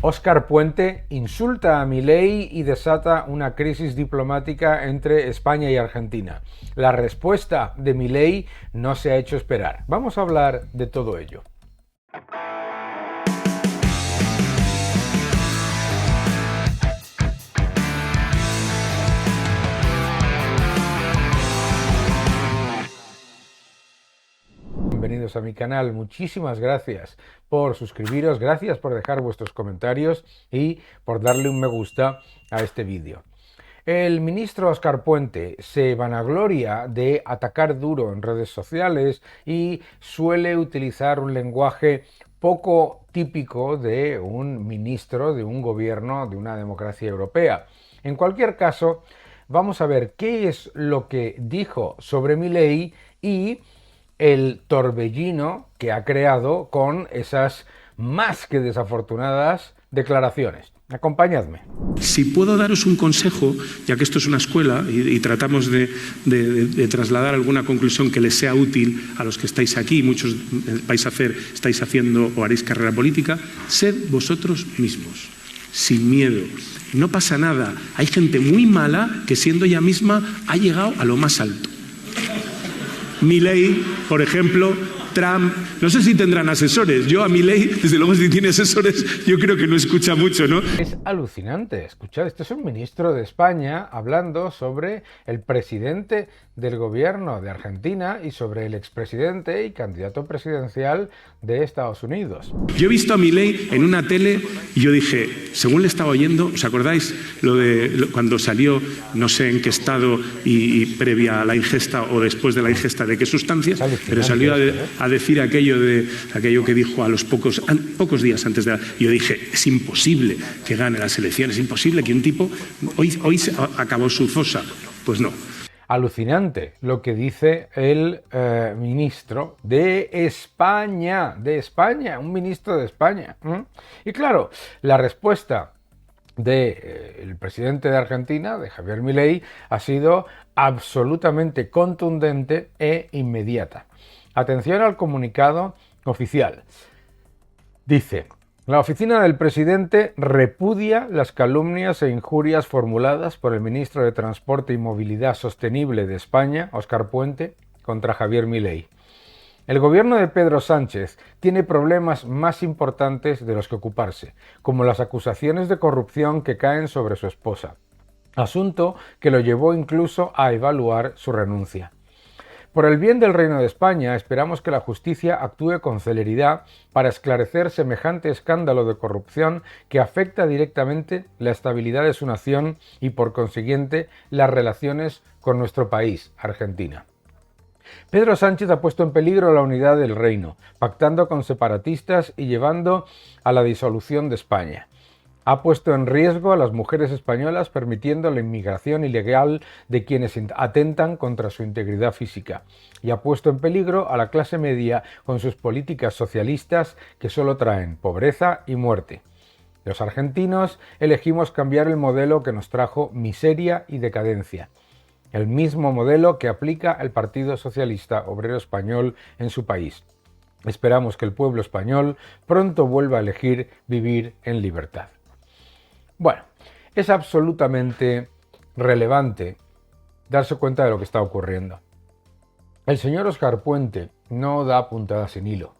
Óscar Puente insulta a Milei y desata una crisis diplomática entre España y Argentina. La respuesta de Milei no se ha hecho esperar. Vamos a hablar de todo ello. Bienvenidos a mi canal, muchísimas gracias por suscribiros, gracias por dejar vuestros comentarios y por darle un me gusta a este vídeo. El ministro Óscar Puente se vanagloria de atacar duro en redes sociales y suele utilizar un lenguaje poco típico de un ministro de un gobierno de una democracia europea. En cualquier caso, vamos a ver qué es lo que dijo sobre Milei y el torbellino que ha creado con esas más que desafortunadas declaraciones. Acompañadme. Si puedo daros un consejo, ya que esto es una escuela y tratamos de trasladar alguna conclusión que les sea útil a los que estáis aquí, muchos estáis haciendo o haréis carrera política, sed vosotros mismos, sin miedo. No pasa nada. Hay gente muy mala que siendo ella misma ha llegado a lo más alto. Milei, por ejemplo, Trump, no sé si tendrán asesores. Yo a Milei, desde luego si tiene asesores, yo creo que no escucha mucho, ¿no? Es alucinante, escuchad, esto es un ministro de España hablando sobre el presidente del gobierno de Argentina y sobre el expresidente y candidato presidencial de Estados Unidos. Yo he visto a Milei en una tele y yo dije, según le estaba oyendo, ¿os acordáis cuando salió, no sé en qué estado y previa a la ingesta o después de la ingesta de qué sustancias, pero salió a decir aquello que dijo a los pocos días antes de yo dije, es imposible que gane las elecciones, es imposible que un tipo hoy acabó su fosa. Pues no. Alucinante lo que dice el ministro de España, un ministro de España. Y claro, la respuesta del presidente de Argentina, de Javier Milei, ha sido absolutamente contundente e inmediata. Atención al comunicado oficial. Dice: la oficina del presidente repudia las calumnias e injurias formuladas por el ministro de Transporte y Movilidad Sostenible de España, Óscar Puente, contra Javier Milei. El gobierno de Pedro Sánchez tiene problemas más importantes de los que ocuparse, como las acusaciones de corrupción que caen sobre su esposa, asunto que lo llevó incluso a evaluar su renuncia. Por el bien del Reino de España, esperamos que la justicia actúe con celeridad para esclarecer semejante escándalo de corrupción que afecta directamente la estabilidad de su nación y, por consiguiente, las relaciones con nuestro país, Argentina. Pedro Sánchez ha puesto en peligro la unidad del reino, pactando con separatistas y llevando a la disolución de España. Ha puesto en riesgo a las mujeres españolas permitiendo la inmigración ilegal de quienes atentan contra su integridad física. Y ha puesto en peligro a la clase media con sus políticas socialistas que solo traen pobreza y muerte. Los argentinos elegimos cambiar el modelo que nos trajo miseria y decadencia. El mismo modelo que aplica el Partido Socialista Obrero Español en su país. Esperamos que el pueblo español pronto vuelva a elegir vivir en libertad. Bueno, es absolutamente relevante darse cuenta de lo que está ocurriendo. El señor Óscar Puente no da puntadas sin hilo.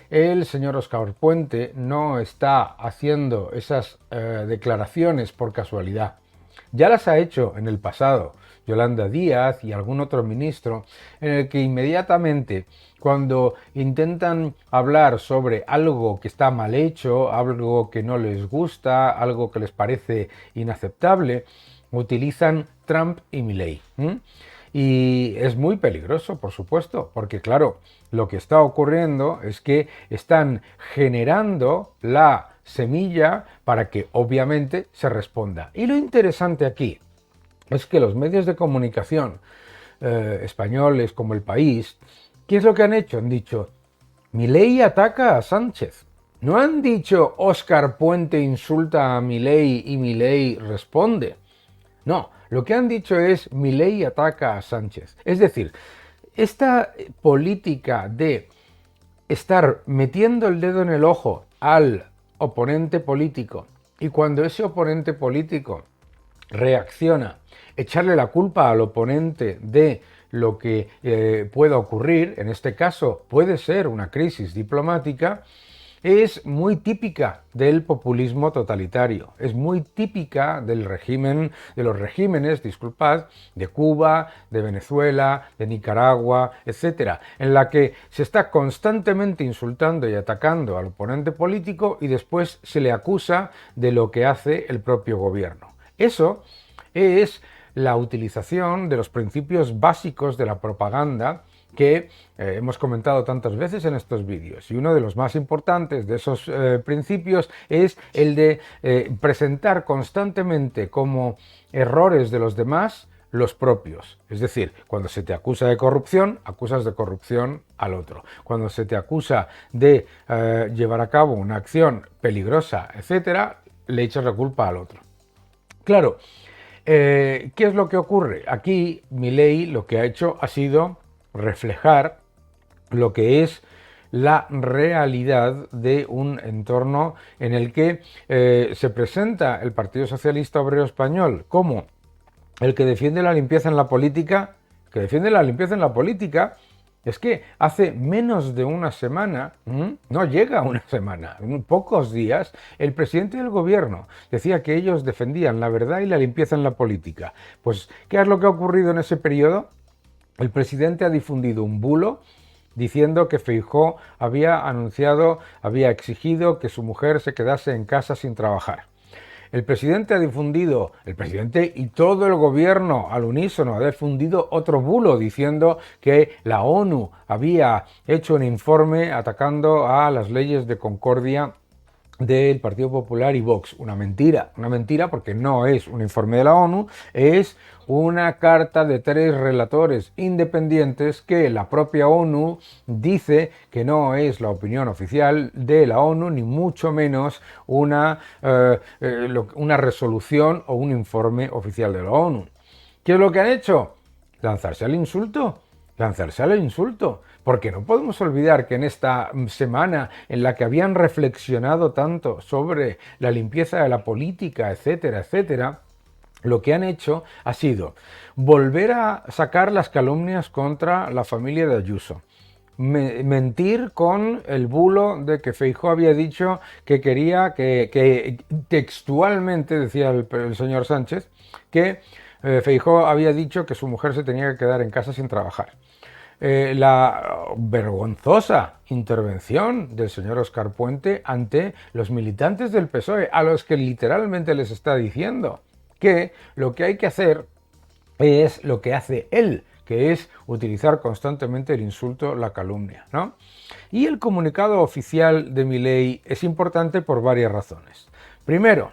El señor Óscar Puente no está haciendo esas declaraciones por casualidad. Ya las ha hecho en el pasado Yolanda Díaz y algún otro ministro, en el que inmediatamente cuando intentan hablar sobre algo que está mal hecho, algo que no les gusta, algo que les parece inaceptable, utilizan Trump y Milei. Y es muy peligroso, por supuesto, porque claro, lo que está ocurriendo es que están generando la semilla para que obviamente se responda. Y lo interesante aquí es que los medios de comunicación españoles como El País, ¿qué es lo que han hecho? Han dicho, Milei ataca a Sánchez. No han dicho Óscar Puente insulta a Milei y Milei responde. No, lo que han dicho es Milei ataca a Sánchez. Es decir, esta política de estar metiendo el dedo en el ojo al oponente político. Y cuando ese oponente político reacciona, echarle la culpa al oponente de lo que pueda ocurrir, en este caso puede ser una crisis diplomática, es muy típica del populismo totalitario, es muy típica del régimen, de los regímenes, disculpad, de Cuba, de Venezuela, de Nicaragua, etcétera, en la que se está constantemente insultando y atacando al oponente político y después se le acusa de lo que hace el propio gobierno. Eso es la utilización de los principios básicos de la propaganda que hemos comentado tantas veces en estos vídeos. Y uno de los más importantes de esos principios es el de presentar constantemente como errores de los demás los propios. Es decir, cuando se te acusa de corrupción, acusas de corrupción al otro. Cuando se te acusa de llevar a cabo una acción peligrosa, etcétera, le echas la culpa al otro. Claro, ¿qué es lo que ocurre? Aquí Milei lo que ha hecho ha sido reflejar lo que es la realidad de un entorno en el que se presenta el Partido Socialista Obrero Español como el que defiende la limpieza en la política, es que hace menos de una semana, no llega a una semana, en pocos días, el presidente del gobierno decía que ellos defendían la verdad y la limpieza en la política. Pues, ¿qué es lo que ha ocurrido en ese periodo? El presidente ha difundido un bulo diciendo que Feijóo había exigido que su mujer se quedase en casa sin trabajar. El presidente y todo el gobierno al unísono ha difundido otro bulo diciendo que la ONU había hecho un informe atacando a las leyes de concordia del Partido Popular y Vox. Una mentira porque no es un informe de la ONU, es una carta de 3 relatores independientes que la propia ONU dice que no es la opinión oficial de la ONU, ni mucho menos una resolución o un informe oficial de la ONU. ¿Qué es lo que han hecho? Lanzarse al insulto. Porque no podemos olvidar que en esta semana en la que habían reflexionado tanto sobre la limpieza de la política, etcétera, etcétera, lo que han hecho ha sido volver a sacar las calumnias contra la familia de Ayuso. Mentir con el bulo de que Feijóo había dicho que quería que textualmente, decía el señor Sánchez, que Feijóo había dicho que su mujer se tenía que quedar en casa sin trabajar. La vergonzosa intervención del señor Óscar Puente ante los militantes del PSOE, a los que literalmente les está diciendo que lo que hay que hacer es lo que hace él, que es utilizar constantemente el insulto, la calumnia, ¿no? Y el comunicado oficial de Milei es importante por varias razones. Primero,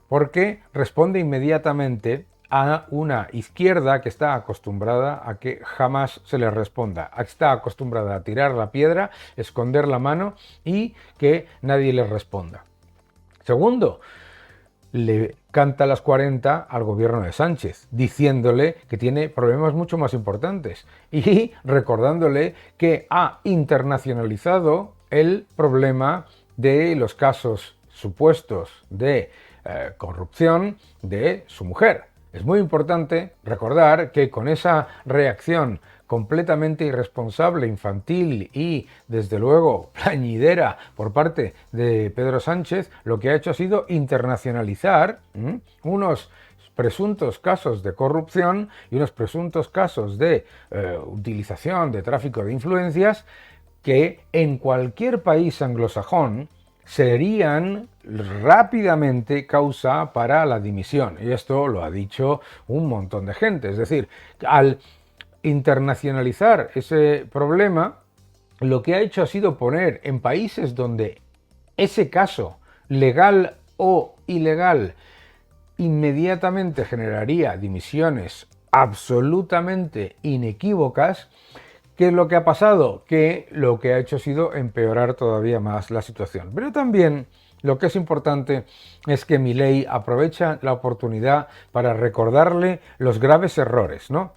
porque responde inmediatamente a una izquierda que está acostumbrada a que jamás se le responda, está acostumbrada a tirar la piedra, esconder la mano y que nadie le responda. Segundo, le canta las 40 al gobierno de Sánchez, diciéndole que tiene problemas mucho más importantes y recordándole que ha internacionalizado el problema de los casos supuestos de corrupción de su mujer. Es muy importante recordar que con esa reacción completamente irresponsable, infantil y, desde luego, plañidera por parte de Pedro Sánchez, lo que ha hecho ha sido internacionalizar unos presuntos casos de corrupción y unos presuntos casos de utilización de tráfico de influencias que en cualquier país anglosajón serían rápidamente causa para la dimisión. Y esto lo ha dicho un montón de gente. Es decir, al internacionalizar ese problema, lo que ha hecho ha sido poner en países donde ese caso, legal o ilegal, inmediatamente generaría dimisiones absolutamente inequívocas. ¿Qué es lo que ha pasado? Que lo que ha hecho ha sido empeorar todavía más la situación. Pero también lo que es importante es que Milei aprovecha la oportunidad para recordarle los graves errores, ¿no?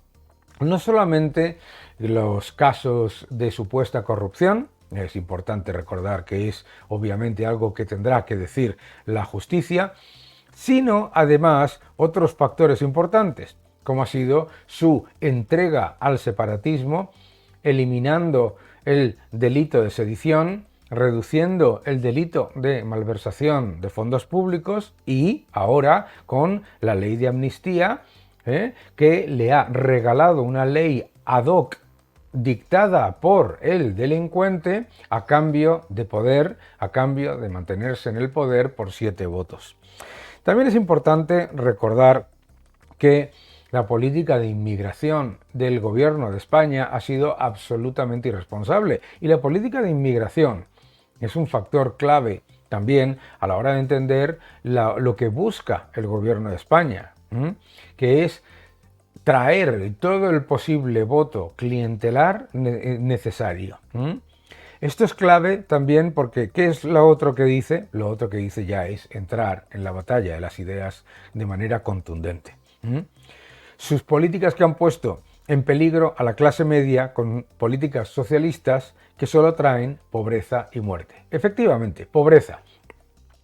No solamente los casos de supuesta corrupción, es importante recordar que es obviamente algo que tendrá que decir la justicia, sino además otros factores importantes, como ha sido su entrega al separatismo, eliminando el delito de sedición, reduciendo el delito de malversación de fondos públicos y ahora con la ley de amnistía, que le ha regalado una ley ad hoc dictada por el delincuente a cambio de poder, a cambio de mantenerse en el poder por 7 votos. También es importante recordar que la política de inmigración del gobierno de España ha sido absolutamente irresponsable y la política de inmigración es un factor clave también a la hora de entender lo que busca el gobierno de España, que es traer todo el posible voto clientelar necesario. Esto es clave también porque, ¿qué es lo otro que dice? Lo otro que dice ya es entrar en la batalla de las ideas de manera contundente. Sus políticas que han puesto en peligro a la clase media con políticas socialistas que solo traen pobreza y muerte. Efectivamente, pobreza.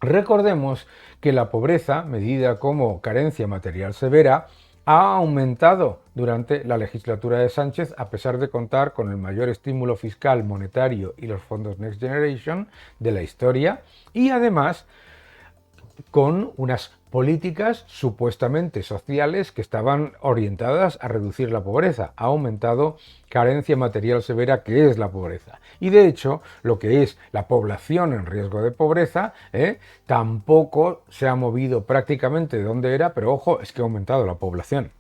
Recordemos que la pobreza, medida como carencia material severa, ha aumentado durante la legislatura de Sánchez a pesar de contar con el mayor estímulo fiscal, monetario y los fondos Next Generation de la historia y además con unas políticas supuestamente sociales que estaban orientadas a reducir la pobreza. Ha aumentado carencia material severa, que es la pobreza. Y de hecho, lo que es la población en riesgo de pobreza, tampoco se ha movido prácticamente de donde era, pero ojo, es que ha aumentado la población.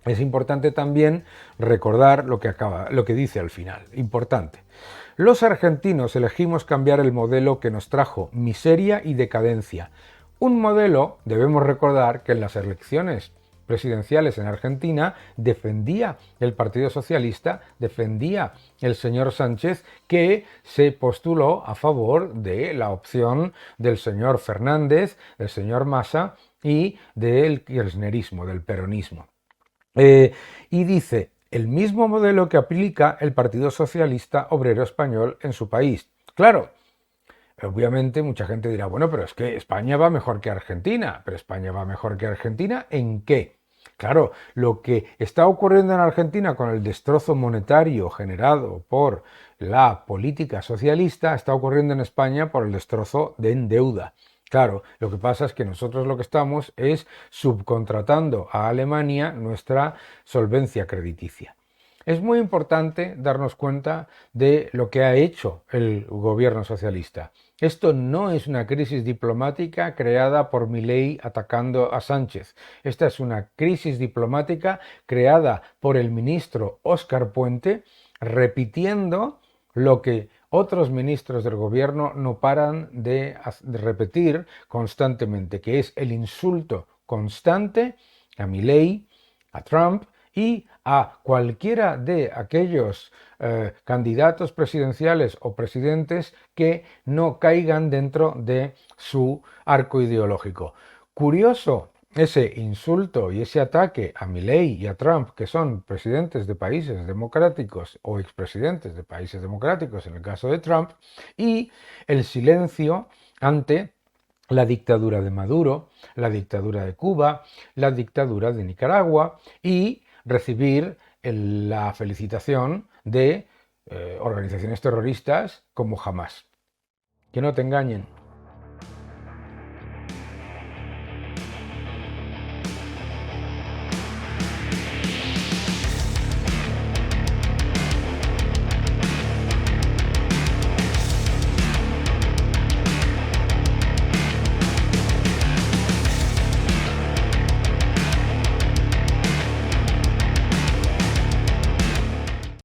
Es importante también recordar lo que dice al final. Importante. Los argentinos elegimos cambiar el modelo que nos trajo miseria y decadencia. Un modelo, debemos recordar, que en las elecciones presidenciales en Argentina defendía el Partido Socialista, defendía el señor Sánchez, que se postuló a favor de la opción del señor Fernández, del señor Massa y del kirchnerismo, del peronismo. Y dice, el mismo modelo que aplica el Partido Socialista Obrero Español en su país. Claro, obviamente mucha gente dirá, bueno, pero es que España va mejor que Argentina. ¿Pero España va mejor que Argentina en qué? Claro, lo que está ocurriendo en Argentina con el destrozo monetario generado por la política socialista está ocurriendo en España por el destrozo en deuda. Claro, lo que pasa es que nosotros lo que estamos es subcontratando a Alemania nuestra solvencia crediticia. Es muy importante darnos cuenta de lo que ha hecho el gobierno socialista. Esto no es una crisis diplomática creada por Milei atacando a Sánchez. Esta es una crisis diplomática creada por el ministro Óscar Puente, repitiendo lo que otros ministros del gobierno no paran de repetir constantemente, que es el insulto constante a Milei, a Trump y a cualquiera de aquellos candidatos presidenciales o presidentes que no caigan dentro de su arco ideológico. Curioso ese insulto y ese ataque a Milei y a Trump, que son presidentes de países democráticos o expresidentes de países democráticos en el caso de Trump, y el silencio ante la dictadura de Maduro, la dictadura de Cuba, la dictadura de Nicaragua y recibir la felicitación de organizaciones terroristas como Hamas. Que no te engañen.